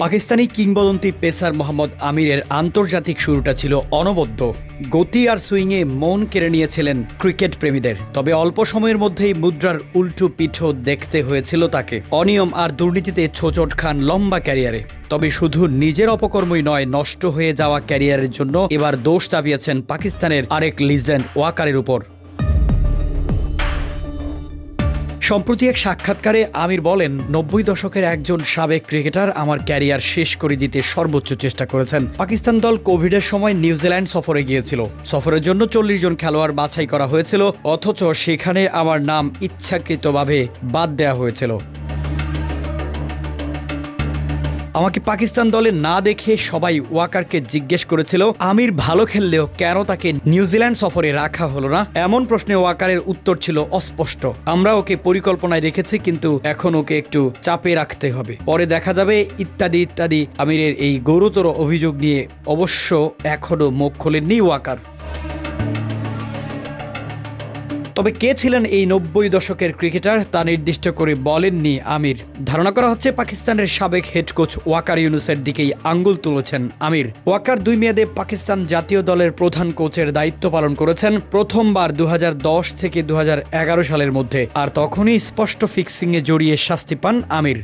পাকিস্তানি কিংবদন্তি পেসার মোহাম্মদ আমিরের আন্তর্জাতিক শুরুটা ছিল অনবদ্য। গতি আর সুইংয়ে মন কেড়ে নিয়েছিলেন ক্রিকেট প্রেমীদের। তবে অল্প সময়ের মধ্যেই মুদ্রার উল্টো পিঠও দেখতে হয়েছিল তাকে। অনিয়ম আর দুর্নীতিতে ছোচট খান লম্বা ক্যারিয়ারে। তবে শুধু নিজের অপকর্মই নয়, নষ্ট হয়ে যাওয়া ক্যারিয়ারের জন্য এবার দোষ চাপিয়েছেন পাকিস্তানের আরেক লিজেন্ড ওয়াকারের উপর। সম্প্রতি এক সাক্ষাৎকারে আমির বলেন, ৯০ দশকের একজন সাবেক ক্রিকেটার আমার ক্যারিয়ার শেষ করে দিতে সর্বোচ্চ চেষ্টা করেছেন। পাকিস্তান দল কোভিডের সময় নিউজিল্যান্ড সফরে গিয়েছিল। সফরের জন্য ৪০ জন খেলোয়াড় বাছাই করা হয়েছিল, অথচ সেখানে আমার নাম ইচ্ছাকৃতভাবে বাদ দেওয়া হয়েছিল। আমাকে পাকিস্তান দলে না দেখে সবাই ওয়াকারকে জিজ্ঞেস করেছিল আমির ভালো খেললেও কেন তাকে নিউজিল্যান্ড সফরে রাখা হলো না। এমন প্রশ্নে ওয়াকারের উত্তর ছিল অস্পষ্ট। আমরা ওকে পরিকল্পনায় রেখেছি, কিন্তু এখন ওকে একটু চাপে রাখতে হবে, পরে দেখা যাবে, ইত্যাদি ইত্যাদি। আমিরের এই গুরুতর অভিযোগ নিয়ে অবশ্য এখনো মুখ খোলেননি ওয়াকার। তবে কে ছিলেন এই ৯০ দশকের ক্রিকেটার তা নির্দিষ্ট করে বলেননি আমির। ধারণা করা হচ্ছে পাকিস্তানের সাবেক হেড কোচ ওয়াকার ইউনুসের দিকেই আঙ্গুল তুলেছেন আমির। ওয়াকার ২ মেয়াদে পাকিস্তান জাতীয় দলের প্রধান কোচের দায়িত্ব পালন করেছেন, প্রথমবার ২০১০ থেকে ২০১১ সালের মধ্যে। আর তখনই স্পষ্ট ফিক্সিংয়ে জড়িয়ে শাস্তি পান আমির।